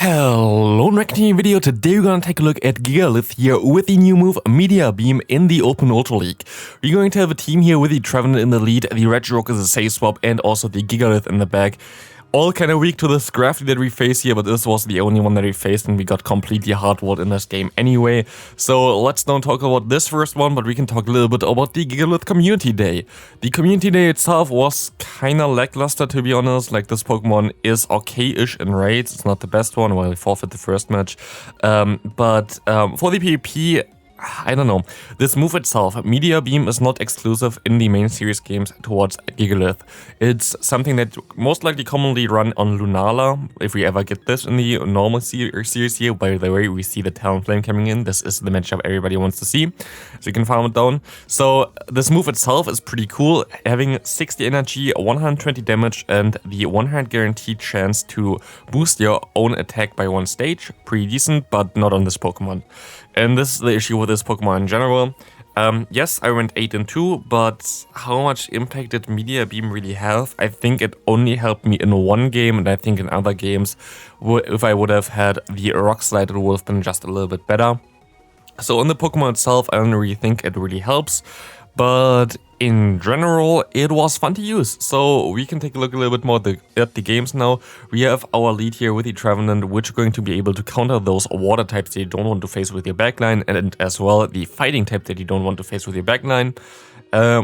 Hello, in the video. Today we're gonna take a look at Gigalith here with the new move Meteor Beam in the Open Ultra League. We're going to have a team here with the Trevenant in the lead, the Regirock is a safe swap, and also the Gigalith in the back. All kind of weak to this Grafty that we face here, but this was the only one that we faced and we got completely hardwalled in this game anyway. So let's not talk about this first one, but we can talk a little bit about the Gigalith Community Day. The Community Day itself was kind of lackluster, to be honest. Like, this Pokemon is okay-ish in raids. It's not the best one, well, we forfeit the first match. But for the PvP, I don't know. This move itself, Meteor Beam, is not exclusive in the main series games towards Gigalith. It's something that most likely commonly run on Lunala, if we ever get this in the normal series here. By the way, we see the Talonflame coming in. This is the matchup everybody wants to see, so you can farm it down. So this move itself is pretty cool, having 60 energy, 120 damage, and the 100 guaranteed chance to boost your own attack by one stage. Pretty decent, but not on this Pokemon. And this is the issue with this Pokemon in general. Yes, I went 8-2, but how much impact did Meteor Beam really have? I think it only helped me in one game, and I think in other games, if I would have had the Rock Slide, it would have been just a little bit better. So on the Pokemon itself, I don't really think it really helps, but in general, it was fun to use. So we can take a look a little bit more at the games now. We have our lead here with the Trevenant, which are going to be able to counter those water types that you don't want to face with your backline, and as well the fighting type that you don't want to face with your backline.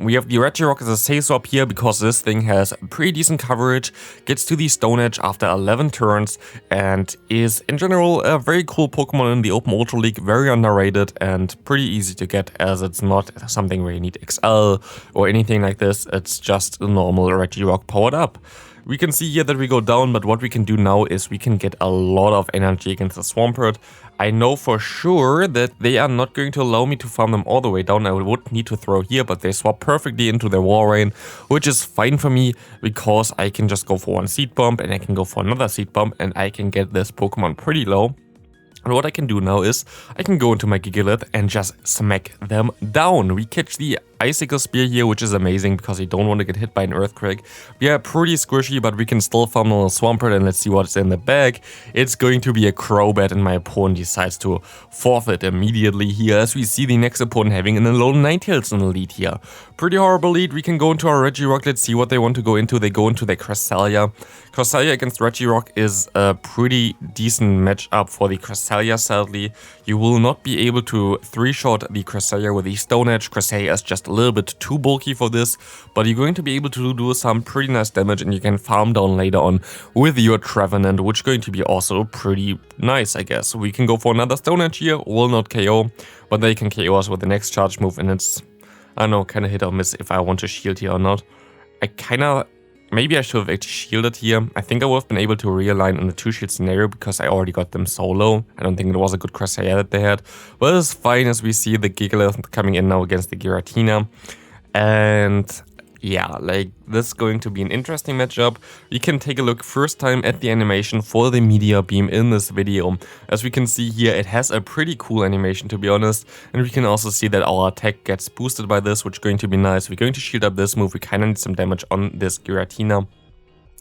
We have the Regirock as a safe swap here because this thing has pretty decent coverage, gets to the Stone Edge after 11 turns, and is in general a very cool Pokemon in the Open Ultra League, very underrated and pretty easy to get, as it's not something where you need XL or anything like this. It's just a normal Regirock powered up. We can see here that we go down, but what we can do now is we can get a lot of energy against the Swampert. I know for sure that they are not going to allow me to farm them all the way down. I would need to throw here, but they swap perfectly into their Walrein, which is fine for me because I can just go for one Seed Bomb and I can go for another Seed Bomb and I can get this Pokemon pretty low. And what I can do now is I can go into my Gigalith and just smack them down. We catch the Icicle Spear here, which is amazing because you don't want to get hit by an Earthquake. We are pretty squishy, but we can still farm a Swampert, and let's see what's in the bag. It's going to be a Crobat, and my opponent decides to forfeit immediately here, as we see the next opponent having an alone Ninetales in the lead here. Pretty horrible lead. We can go into our Regirock. Let's see what they want to go into. They go into their Cresselia. Cresselia against Regirock is a pretty decent matchup for the Cresselia, sadly. You will not be able to 3-shot the Cresselia with the Stone Edge. Cresselia is just a little bit too bulky for this, but you're going to be able to do some pretty nice damage, and you can farm down later on with your Trevenant, which is going to be also pretty nice, I guess. We can go for another Stone Edge here, will not KO, but they can KO us with the next charge move, and it's, I don't know, kind of hit or miss if I want to shield here or not. Maybe I should have actually shielded here. I think I would have been able to realign in the 2-shield scenario because I already got them so low. I don't think it was a good Cresselia that they had. But it's fine, as we see the Gigalith coming in now against the Giratina. And yeah, like, this is going to be an interesting matchup. We can take a look first time at the animation for the Meteor Beam in this video. As we can see here, it has a pretty cool animation, to be honest. And we can also see that our attack gets boosted by this, which is going to be nice. We're going to shield up this move. We kind of need some damage on this Giratina,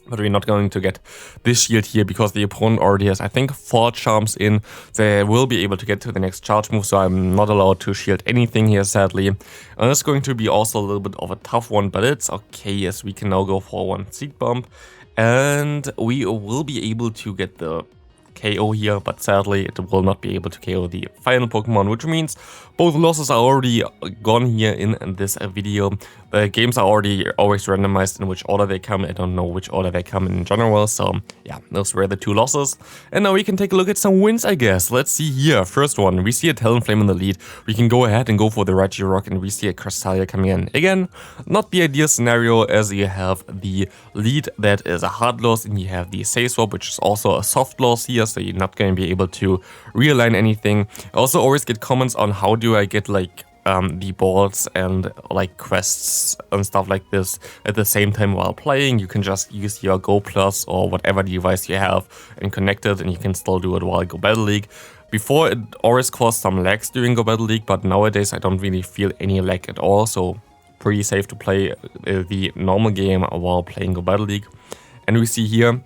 but we're not going to get this shield here because the opponent already has, I think, 4 charms in. They will be able to get to the next charge move, so I'm not allowed to shield anything here, sadly. And it's going to be also a little bit of a tough one, but it's okay, as we can now go for one Seed Bomb. And we will be able to get the KO here, but sadly it will not be able to KO the final Pokemon, which means both losses are already gone here in this video. The games are already always randomized in which order they come. I don't know which order they come in general, so yeah, those were the 2 losses. And now we can take a look at some wins, I guess. Let's see here. First one, we see a Talonflame in the lead. We can go ahead and go for the Regirock, and we see a Cresselia coming in. Again, not the ideal scenario, as you have the lead that is a hard loss, and you have the safe swap, which is also a soft loss here, so you're not going to be able to realign anything. I also always get comments on how do I get, like, the balls and like quests and stuff like this at the same time while playing. You can just use your Go Plus or whatever device you have and connect it, and you can still do it while Go Battle League. Before, it always caused some lags during Go Battle League, but nowadays I don't really feel any lag at all, so pretty safe to play the normal game while playing Go Battle League. And we see here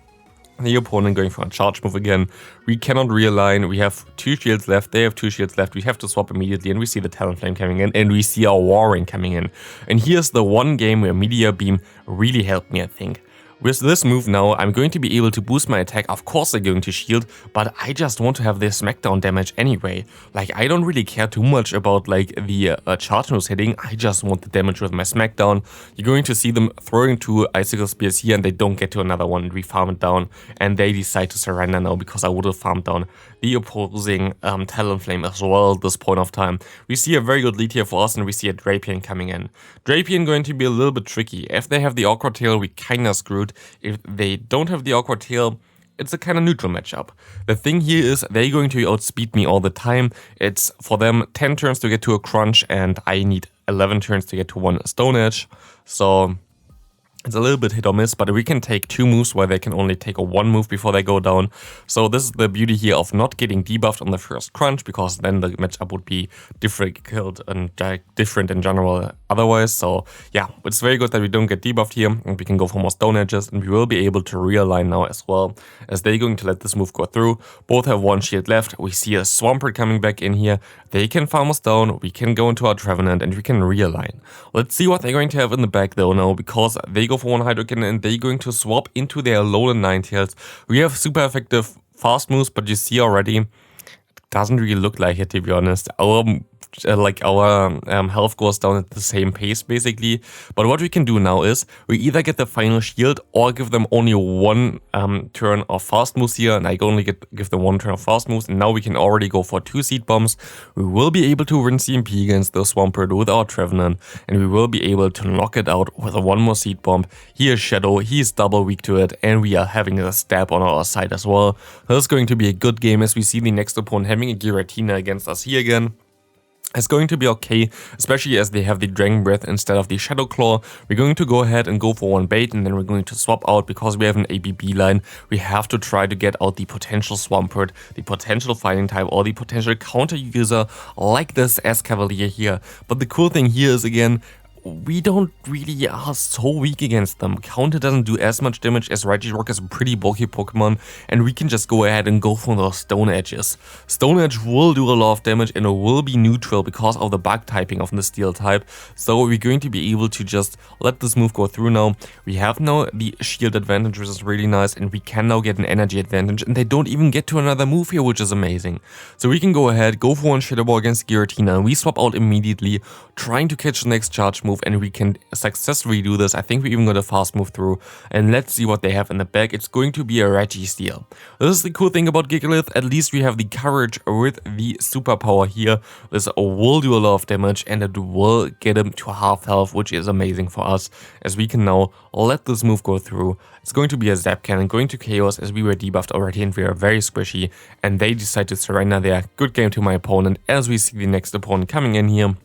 The opponent going for a charge move again. We cannot realign. We have 2 shields left. They have 2 shields left. We have to swap immediately. And we see the Talonflame coming in. And we see our Warring coming in. And here's the one game where Meteor Beam really helped me, I think. With this move now, I'm going to be able to boost my attack. Of course they're going to shield, but I just want to have their smackdown damage anyway. Like, I don't really care too much about like the charge moves hitting. I just want the damage with my smackdown. You're going to see them throwing 2 icicle spears here and they don't get to another one and we farm it down. And they decide to surrender now because I would have farmed down the opposing Talonflame as well at this point of time. We see a very good lead here for us and we see a Drapion coming in. Drapion going to be a little bit tricky. If they have the Awkward Tail, we kinda screwed. If they don't have the Awkward Tail, it's a kind of neutral matchup. The thing here is they're going to outspeed me all the time. It's for them 10 turns to get to a crunch and I need 11 turns to get to 1 Stone Edge. So it's a little bit hit or miss, but we can take 2 moves where they can only take a 1 move before they go down. So this is the beauty here of not getting debuffed on the first crunch, because then the matchup would be difficult and different in general otherwise. So yeah, it's very good that we don't get debuffed here and we can go for more Stone Edges, and we will be able to realign now as well, as they're going to let this move go through. Both have 1 shield left. We see a Swampert coming back in here. They can farm us down, we can go into our Trevenant and we can realign. Let's see what they're going to have in the back though now, because they go for 1 Hydro Cannon and they're going to swap into their Alolan Ninetales. We have super effective fast moves, but you see already, it doesn't really look like it, to be honest. Our health goes down at the same pace basically. But what we can do now is we either get the final shield or give them only 1 turn of fast moves here, and I only give them 1 turn of fast moves, and now we can already go for 2 Seed Bombs. We will be able to win CMP against the Swampert with our Trevenant, and we will be able to knock it out with a 1 more Seed Bomb. He is Shadow, he is double weak to it, and we are having a stab on our side as well. This is going to be a good game, as we see the next opponent having a Giratina against us here again. It's going to be okay, especially as they have the Dragon Breath instead of the Shadow Claw. We're going to go ahead and go for 1 bait, and then we're going to swap out because we have an ABB line. We have to try to get out the potential Swampert, the potential Fighting type, or the potential counter user like this Escavalier here. But the cool thing here is, again, we don't really are so weak against them. Counter doesn't do as much damage as Regirock is a pretty bulky Pokemon, and we can just go ahead and go for those Stone Edges. Stone Edge will do a lot of damage and it will be neutral because of the bug typing of the Steel type. So we're going to be able to just let this move go through now. We have now the shield advantage, which is really nice, and we can now get an energy advantage, and they don't even get to another move here, which is amazing. So we can go ahead, go for 1 Shadow Ball against Giratina, and we swap out immediately, trying to catch the next charge move, and we can successfully do this. I think we even got a fast move through, and let's see what they have in the back. It's going to be a Registeel. This is the cool thing about Gigalith. At least we have the coverage with the superpower here. This will do a lot of damage, and it will get him to half health, which is amazing for us, as we can now let this move go through. It's going to be a Zap Cannon going to Chaos, as we were debuffed already and we are very squishy, and they decide to surrender there. Good game to my opponent, as we see the next opponent coming in here.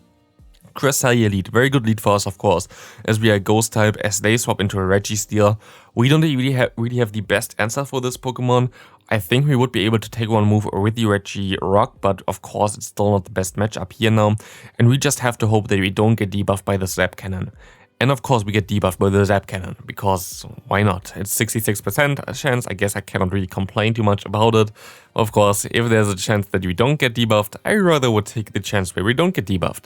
Cresselia lead, very good lead for us, of course, as we are Ghost type, as they swap into a Registeel. We don't really have the best answer for this Pokemon. I think we would be able to take 1 move with the Regirock, but of course it's still not the best matchup here now, and we just have to hope that we don't get debuffed by the Zap Cannon. And of course we get debuffed by the Zap Cannon, because why not? It's 66% chance, I guess I cannot really complain too much about it. Of course, if there's a chance that we don't get debuffed, I rather would take the chance where we don't get debuffed.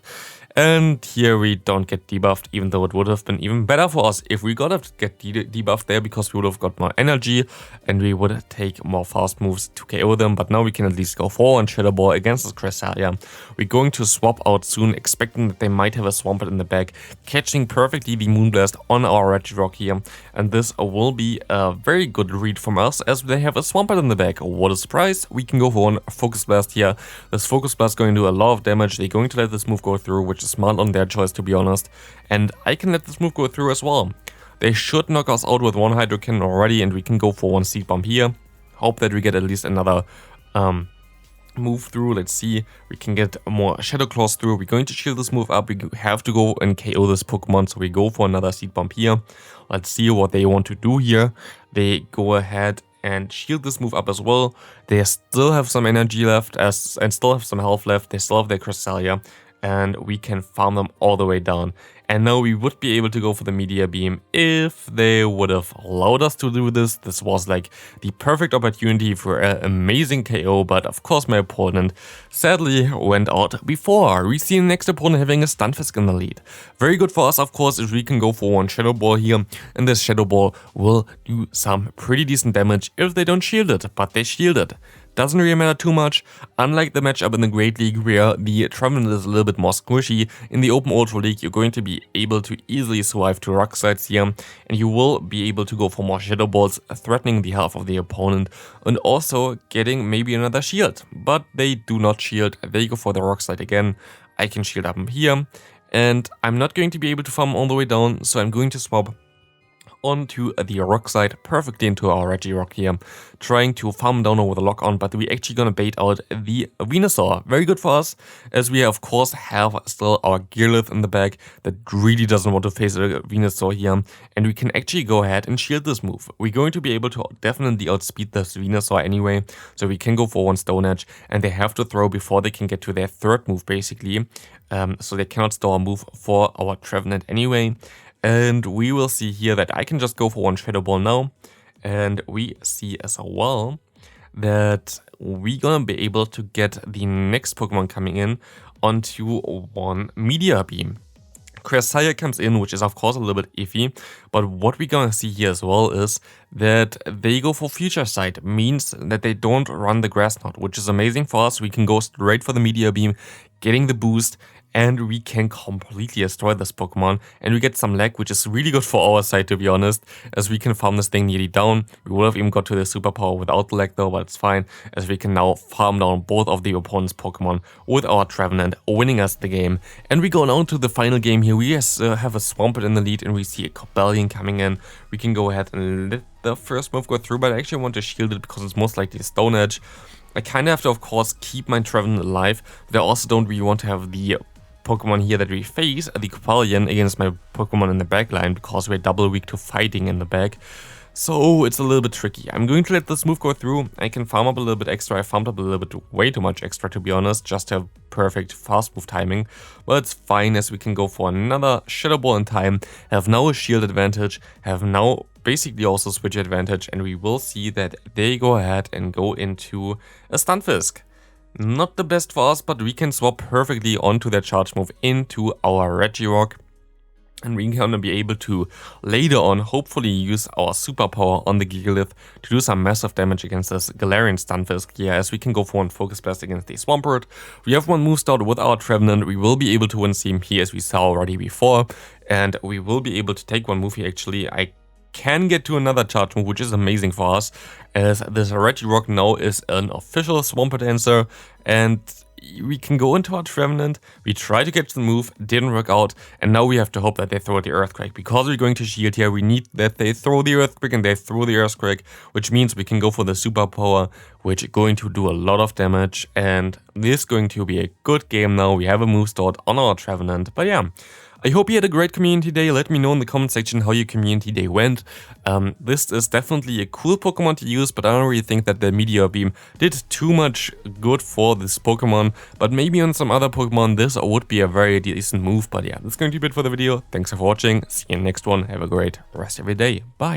And here we don't get debuffed, even though it would have been even better for us if we got to get debuffed there, because we would have got more energy and we would take more fast moves to KO them. But now we can at least go for 1 Shadow Ball against this Cresselia. We're going to swap out soon, expecting that they might have a Swampert in the back, catching perfectly the Moonblast on our Regirock here. And this will be a very good read from us, as they have a Swampert in the back. What a surprise! We can go for 1 Focus Blast here. This Focus Blast is going to do a lot of damage. They're going to let this move go through, which is smart on their choice, to be honest. And I can let this move go through as well. They should knock us out with 1 Hydro Cannon already, and we can go for 1 Seed Bomb here. Hope that we get at least another move through. Let's see. We can get more Shadow Claws through. We're going to shield this move up. We have to go and KO this Pokemon, so we go for another Seed Bomb here. Let's see what they want to do here. They go ahead and shield this move up as well. They still have some energy left and still have some health left. They still have their Cresselia, and we can farm them all the way down. And now we would be able to go for the Meteor Beam if they would have allowed us to do this. This was like the perfect opportunity for an amazing KO, but of course my opponent sadly went out before. We see the next opponent having a Stunfisk in the lead. Very good for us, of course, if we can go for one Shadow Ball here, and this Shadow Ball will do some pretty decent damage if they don't shield it, but they shield it. Doesn't really matter too much, unlike the matchup in the Great League where the Trevenant is a little bit more squishy. In the Open Ultra League you're going to be able to easily survive 2 rock sides here, and you will be able to go for more Shadow Balls, threatening the health of the opponent and also getting maybe another shield. But they do not shield, they go for the rock side again. I can shield up here, and I'm not going to be able to farm all the way down, so I'm going to swap onto the rock side perfectly into our Regirock here, trying to farm down over the lock on, but we're actually gonna bait out the Venusaur. Very good for us, as we of course have still our Gigalith in the back that really doesn't want to face a Venusaur here, and we can actually go ahead and shield this move. We're going to be able to definitely outspeed this Venusaur anyway, so we can go for one Stone Edge, and they have to throw before they can get to their third move basically, so they cannot store a move for our Trevenant anyway. And we will see here that I can just go for one Shadow Ball now. And we see as well that we're gonna be able to get the next Pokemon coming in onto one Meteor Beam. Cressaya comes in, which is of course a little bit iffy, but what we're gonna see here as well is that they go for Future Sight, means that they don't run the Grass Knot, which is amazing for us. We can go straight for the Meteor Beam, getting the boost, and we can completely destroy this Pokemon, and we get some lag, which is really good for our side, to be honest, as we can farm this thing nearly down. We would have even got to the superpower without the lag though, but it's fine, as we can now farm down both of the opponent's Pokemon with our Trevenant, winning us the game. And we go on to the final game here. We have a Swampert in the lead, and we see a Cobalion coming in. We can go ahead and let the first move go through, but I actually want to shield it because it's most likely a Stone Edge. I kind of have to, of course, keep my Trevenant alive, but I also don't really want to have the Pokemon here that we face, the Cobalion, against my Pokemon in the back line, because we're double weak to fighting in the back. So it's a little bit tricky. I'm going to let this move go through. I can farm up a little bit extra. I farmed up a little bit, way too much extra, to be honest, just to have perfect fast move timing. But it's fine, as we can go for another Shadow Ball in time, have now a shield advantage, have now basically also switch advantage, and we will see that they go ahead and go into a Stunfisk. Not the best for us, but we can swap perfectly onto their charge move into our Regirock. And we're gonna be able to later on hopefully use our superpower on the Gigalith to do some massive damage against this Galarian Stunfisk here, as we can go for one Focus Blast against the Swampert. We have one move start with our Trevenant. We will be able to win Team here, as we saw already before, and we will be able to take one move here. Actually, I can get to another charge move, which is amazing for us, as this Regirock now is an official Swampert answer, and we can go into our Trevenant. We try to catch the move, didn't work out, and now we have to hope that they throw the Earthquake. Because we're going to shield here, we need that they throw the Earthquake, and they throw the Earthquake, which means we can go for the superpower, which is going to do a lot of damage, and this is going to be a good game now. We have a move start on our Trevenant, but yeah. I hope you had a great community day. Let me know in the comment section how your community day went. This is definitely a cool Pokemon to use, but I don't really think that the Meteor Beam did too much good for this Pokemon. But maybe on some other Pokemon this would be a very decent move. But yeah, that's going to be it for the video. Thanks for watching. See you in the next one. Have a great rest of your day. Bye.